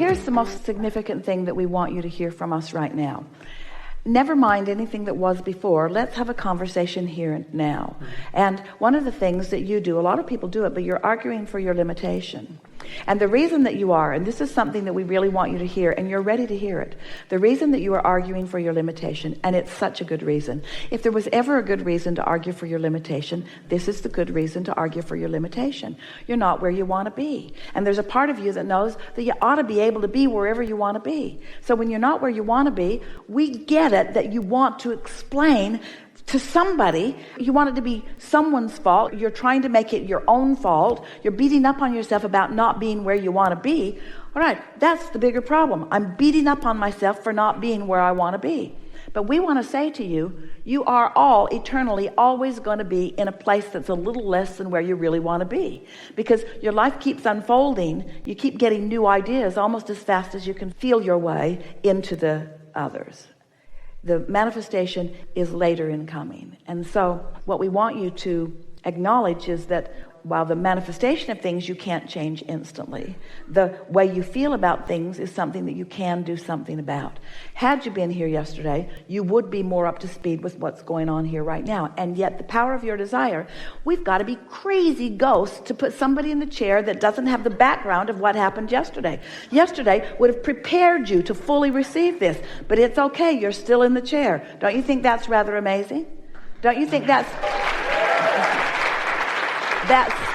here's the most significant thing that we want you to hear from us right now. Never mind anything that was before. Let's have a conversation here and now. And one of the things that you do, a lot of people do it, but you're arguing for your limitation. And the reason that you are, and this is something that we really want you to hear, and you're ready to hear it, the reason that you are arguing for your limitation, and it's such a good reason. If there was ever a good reason to argue for your limitation, this is the good reason to argue for your limitation. You're not where you want to be. And there's a part of you that knows that you ought to be able to be wherever you want to be. So when you're not where you want to be, we get it that you want to explain to somebody. You want it to be someone's fault. You're trying to make it your own fault. You're beating up on yourself about not being where you want to be. All right, that's the bigger problem. I'm beating up on myself for not being where I want to be. But we want to say to you, you are all eternally always going to be in a place that's a little less than where you really want to be. Because your life keeps unfolding. You keep getting new ideas almost as fast as you can feel your way into the others. The manifestation is later in coming. And so what we want you to acknowledge is that while the manifestation of things you can't change instantly, the way you feel about things is something that you can do something about. Had you been here yesterday, you would be more up to speed with what's going on here right now. And yet the power of your desire, we've got to be crazy ghosts to put somebody in the chair that doesn't have the background of what happened yesterday. Yesterday would have prepared you to fully receive this, but it's okay, you're still in the chair. Don't you think that's rather amazing? Don't you think that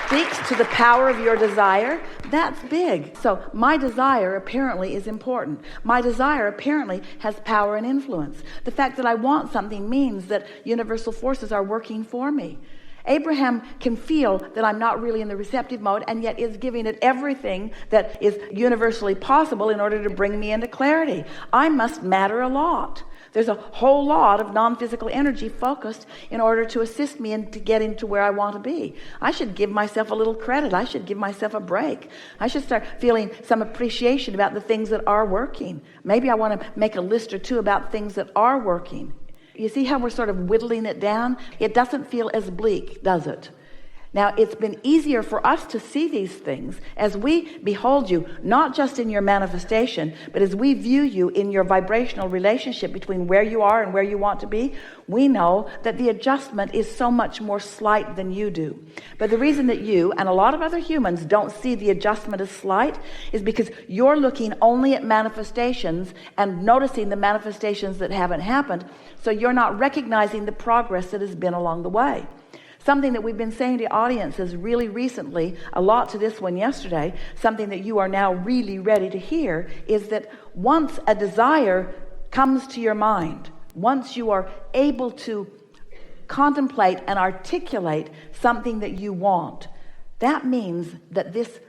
speaks to the power of your desire? That's big. So my desire apparently is important. My desire apparently has power and influence. The fact that I want something means that universal forces are working for me. Abraham can feel that I'm not really in the receptive mode, and yet is giving it everything that is universally possible in order to bring me into clarity. I must matter a lot. There's a whole lot of non-physical energy focused in order to assist me in to getting to where I want to be. I should give myself a little credit. I should give myself a break. I should start feeling some appreciation about the things that are working. Maybe I want to make a list or two about things that are working. You see how we're sort of whittling it down? It doesn't feel as bleak, does it? Now, it's been easier for us to see these things as we behold you, not just in your manifestation, but as we view you in your vibrational relationship between where you are and where you want to be. We know that the adjustment is so much more slight than you do. But the reason that you and a lot of other humans don't see the adjustment as slight is because you're looking only at manifestations and noticing the manifestations that haven't happened. So you're not recognizing the progress that has been along the way. Something that we've been saying to audiences really recently, a lot to this one yesterday, something that you are now really ready to hear, is that once a desire comes to your mind, once you are able to contemplate and articulate something that you want, that means that this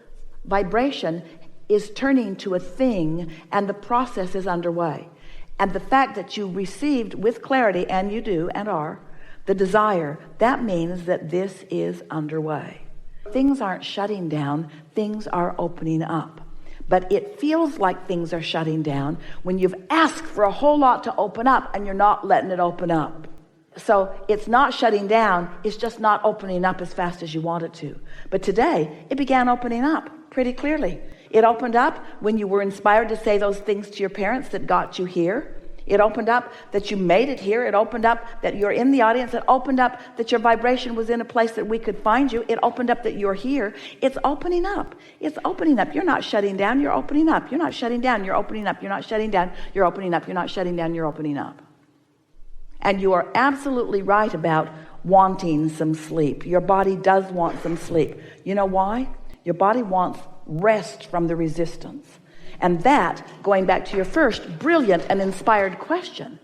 vibration is turning to a thing and the process is underway. And the fact that you received with clarity, and you do and are, the desire, that means that this is underway. Things aren't shutting down, things are opening up. But it feels like things are shutting down when you've asked for a whole lot to open up and you're not letting it open up. So it's not shutting down, it's just not opening up as fast as you want it to. But today, it began opening up pretty clearly. It opened up when you were inspired to say those things to your parents that got you here. It opened up that you made it here. It opened up that you're in the audience. It opened up that your vibration was in a place that we could find you. It opened up that you're here. It's opening up. It's opening up. You're not shutting down. You're opening up. You're not shutting down. You're opening up. You're not shutting down. You're opening up. You're not shutting down. You're opening up. And you are absolutely right about wanting some sleep. Your body does want some sleep. You know why? Your body wants rest from the resistance. And that, going back to your first brilliant and inspired question,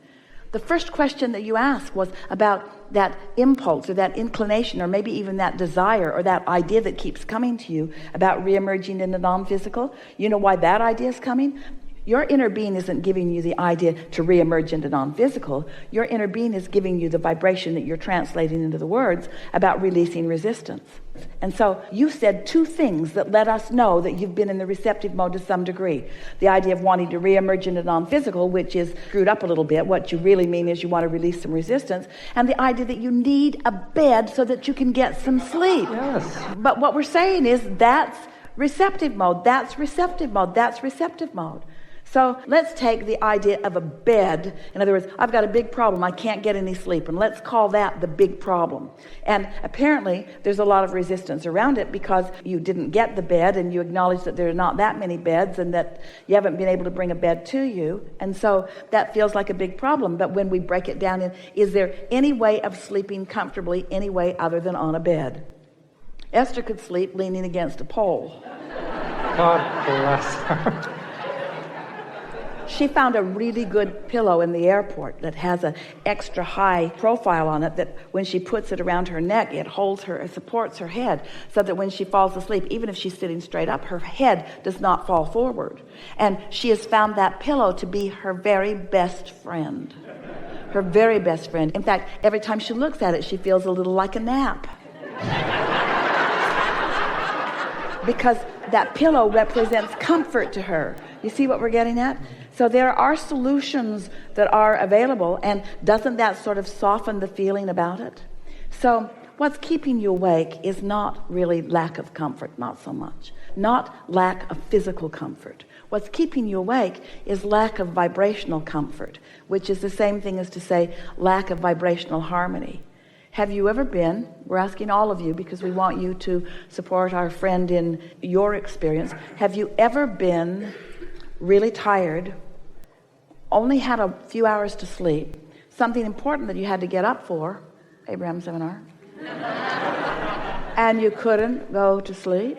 the first question that you asked was about that impulse or that inclination or maybe even that desire or that idea that keeps coming to you about reemerging into non-physical. You know why that idea is coming? Your inner being isn't giving you the idea to reemerge into non-physical. Your inner being is giving you the vibration that you're translating into the words about releasing resistance. And so you said two things that let us know that you've been in the receptive mode to some degree. The idea of wanting to reemerge into non-physical, which is screwed up a little bit. What you really mean is you want to release some resistance. And the idea that you need a bed so that you can get some sleep. Yes. But what we're saying is that's receptive mode. That's receptive mode. That's receptive mode. So let's take the idea of a bed. In other words, I've got a big problem. I can't get any sleep. And let's call that the big problem. And apparently there's a lot of resistance around it because you didn't get the bed and you acknowledge that there are not that many beds and that you haven't been able to bring a bed to you. And so that feels like a big problem. But when we break it down, is there any way of sleeping comfortably any way other than on a bed? Esther could sleep leaning against a pole. God bless her. She found a really good pillow in the airport that has an extra high profile on it that when she puts it around her neck, it holds her, it supports her head so that when she falls asleep, even if she's sitting straight up, her head does not fall forward. And she has found that pillow to be her very best friend. Her very best friend. In fact, every time she looks at it, she feels a little like a nap. Because that pillow represents comfort to her. You see what we're getting at? So there are solutions that are available, and doesn't that sort of soften the feeling about it? So what's keeping you awake is not really lack of comfort, not so much. Not lack of physical comfort. What's keeping you awake is lack of vibrational comfort, which is the same thing as to say lack of vibrational harmony. Have you ever been, we're asking all of you because we want you to support our friend in your experience, have you ever been really tired, only had a few hours to sleep, something important that you had to get up for, Abraham seminar, and you couldn't go to sleep?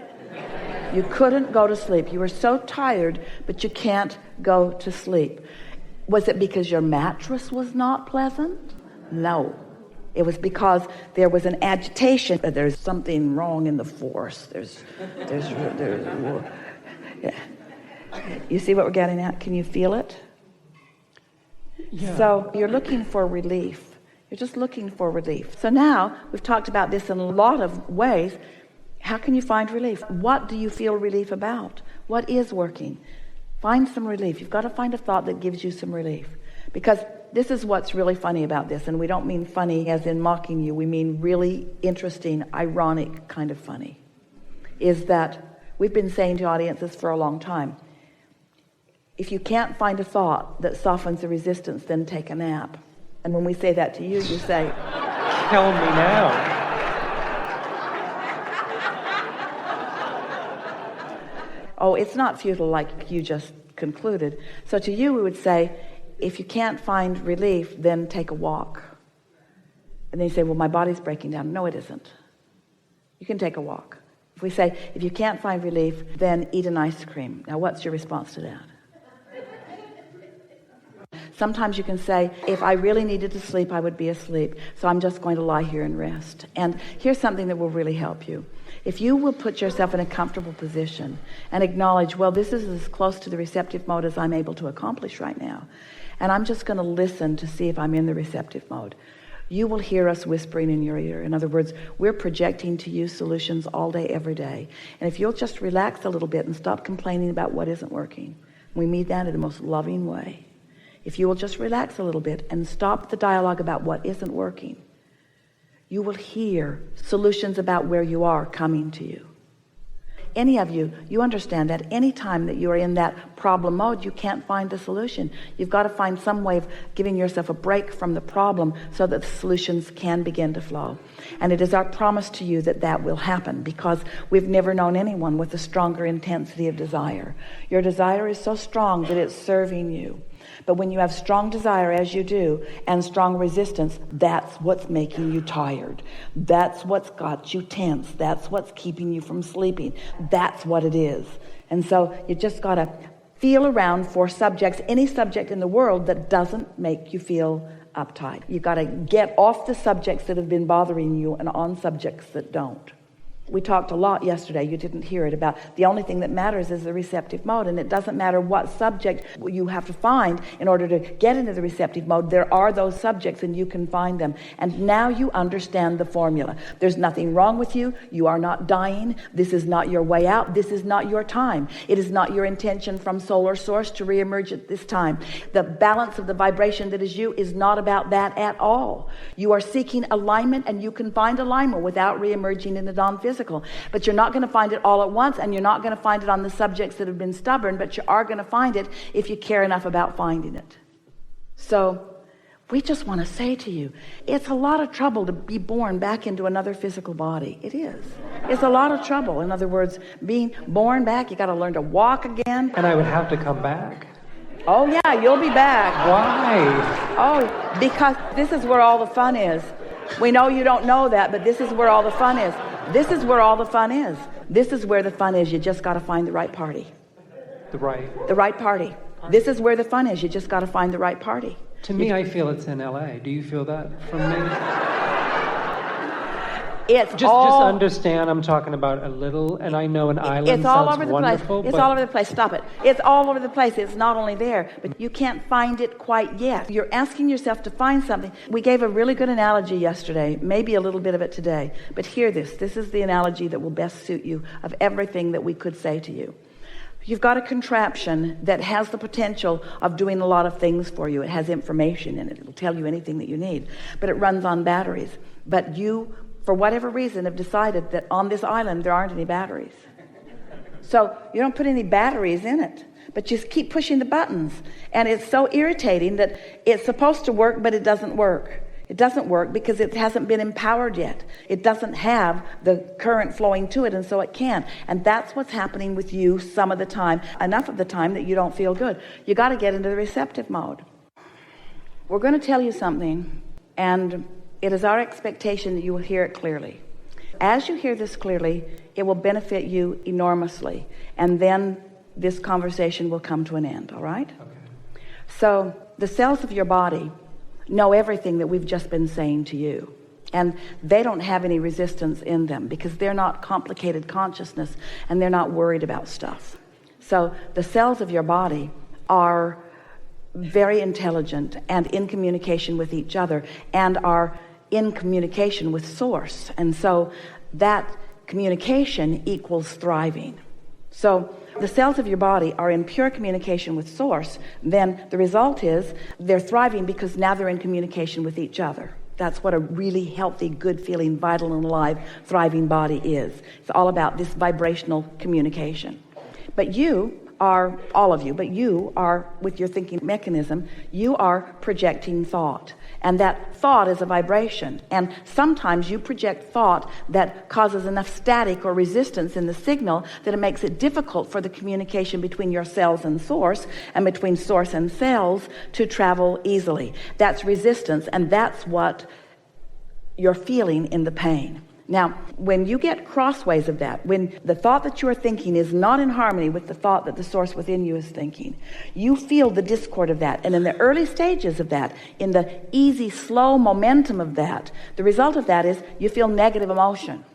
You couldn't go to sleep. You were so tired, but you can't go to sleep. Was it because your mattress was not pleasant? No. It was because there was an agitation. There's something wrong in the force. There's yeah. You see what we're getting at? Can you feel it? Yeah. So you're looking for relief. You're just looking for relief. So now we've talked about this in a lot of ways. How can you find relief? What do you feel relief about? What is working? Find some relief. You've got to find a thought that gives you some relief. Because this is what's really funny about this. And we don't mean funny as in mocking you. We mean really interesting, ironic kind of funny. Is that we've been saying to audiences for a long time, if you can't find a thought that softens the resistance, then take a nap. And when we say that to you, you say, Kill me now. oh, it's not futile like you just concluded. So to you, we would say, if you can't find relief, then take a walk. And then you say, well, my body's breaking down. No, it isn't. You can take a walk. If we say, if you can't find relief, then eat an ice cream. Now, what's your response to that? Sometimes you can say, if I really needed to sleep, I would be asleep. So I'm just going to lie here and rest. And here's something that will really help you. If you will put yourself in a comfortable position and acknowledge, well, this is as close to the receptive mode as I'm able to accomplish right now. And I'm just going to listen to see if I'm in the receptive mode. You will hear us whispering in your ear. In other words, we're projecting to you solutions all day, every day. And if you'll just relax a little bit and stop complaining about what isn't working, we mean that in the most loving way. If you will just relax a little bit and stop the dialogue about what isn't working, you will hear solutions about where you are coming to you. Any of you, you understand that any time that you are in that problem mode, you can't find the solution. You've got to find some way of giving yourself a break from the problem so that the solutions can begin to flow. And it is our promise to you that that will happen, because we've never known anyone with a stronger intensity of desire. Your desire is so strong that it's serving you. But when you have strong desire, as you do, and strong resistance, that's what's making you tired. That's what's got you tense. That's what's keeping you from sleeping. That's what it is. And so you just got to feel around for subjects, any subject in the world that doesn't make you feel uptight. You got to get off the subjects that have been bothering you and on subjects that don't. We talked a lot yesterday, you didn't hear it, about the only thing that matters is the receptive mode. And it doesn't matter what subject you have to find in order to get into the receptive mode. There are those subjects and you can find them. And now you understand the formula. There's nothing wrong with you. You are not dying. This is not your way out. This is not your time. It is not your intention from solar source to reemerge at this time. The balance of the vibration that is you is not about that at all. You are seeking alignment, and you can find alignment without reemerging in the non-physical. physical, but you're not going to find it all at once, and you're not going to find it on the subjects that have been stubborn, but you are going to find it if you care enough about finding it. So we just want to say to you, it's a lot of trouble to be born back into another physical body. It is. It's a lot of trouble. In other words, being born back, you got to learn to walk again. And I would have to come back. Oh yeah, you'll be back. Why? Oh, because this is where all the fun is. We know you don't know that, but this is where all the fun is. This is where all the fun is. This is where the fun is. You just got to find the right party. The right party. This is where the fun is. You just got to find the right party. To me, I feel it's in LA. Do you feel that from me? Just understand, I'm talking about a little, and I know an island it's all sounds over the wonderful. Place. It's all over the place. Stop it. It's all over the place. It's not only there, but you can't find it quite yet. You're asking yourself to find something. We gave a really good analogy yesterday, maybe a little bit of it today, but hear this. This is the analogy that will best suit you of everything that we could say to you. You've got a contraption that has the potential of doing a lot of things for you. It has information in it. It'll tell you anything that you need, but it runs on batteries. But you, for whatever reason, have decided that on this island there aren't any batteries. So you don't put any batteries in it, but you keep pushing the buttons. And it's so irritating that it's supposed to work, but it doesn't work. It doesn't work because it hasn't been empowered yet. It doesn't have the current flowing to it, and so it can't. And that's what's happening with you some of the time, enough of the time that you don't feel good. You got to get into the receptive mode. We're going to tell you something, and it is our expectation that you will hear it clearly. As you hear this clearly, it will benefit you enormously, and then this conversation will come to an end, all right? Okay. So the cells of your body know everything that we've just been saying to you, and they don't have any resistance in them because they're not complicated consciousness, and they're not worried about stuff. So the cells of your body are very intelligent and in communication with each other, and are in communication with source, and so that communication equals thriving. So the cells of your body are in pure communication with source, then the result is they're thriving because now they're in communication with each other. That's what a really healthy, good feeling, vital and alive, thriving body is. It's all about this vibrational communication. But you are, all of you, but you are, with your thinking mechanism, you are projecting thought. And that thought is a vibration. And sometimes you project thought that causes enough static or resistance in the signal that it makes it difficult for the communication between your cells and source, and between source and cells, to travel easily. That's resistance, and that's what you're feeling in the pain. Now, when you get crossways of that, when the thought that you are thinking is not in harmony with the thought that the source within you is thinking, you feel the discord of that. And in the early stages of that, in the easy, slow momentum of that, the result of that is you feel negative emotion.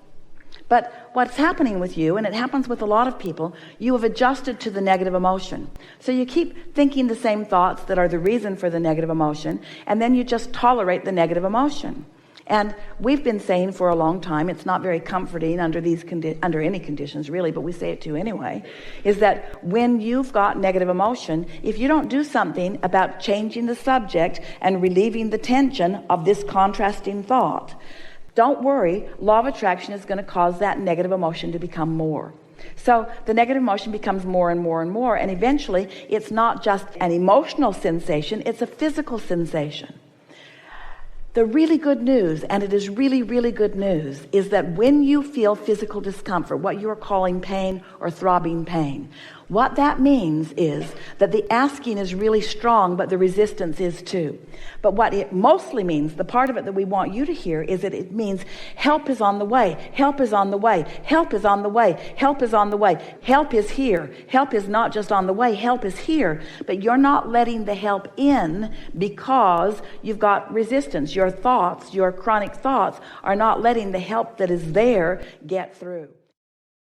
But what's happening with you, and it happens with a lot of people, you have adjusted to the negative emotion. So you keep thinking the same thoughts that are the reason for the negative emotion, and then you just tolerate the negative emotion. And we've been saying for a long time, it's not very comforting under under any conditions really, but we say it to you anyway, is that when you've got negative emotion, if you don't do something about changing the subject and relieving the tension of this contrasting thought, don't worry, law of attraction is going to cause that negative emotion to become more. So the negative emotion becomes more and more and more, and eventually it's not just an emotional sensation, it's a physical sensation. The really good news, and it is really, really good news, is that when you feel physical discomfort, what you are calling pain or throbbing pain, what that means is that the asking is really strong, but the resistance is too. But what it mostly means, the part of it that we want you to hear, is that it means help is on the way, help is on the way, help is on the way, help is on the way, help is here. Help is not just on the way, help is here. But you're not letting the help in because you've got resistance. Your thoughts, your chronic thoughts, are not letting the help that is there get through.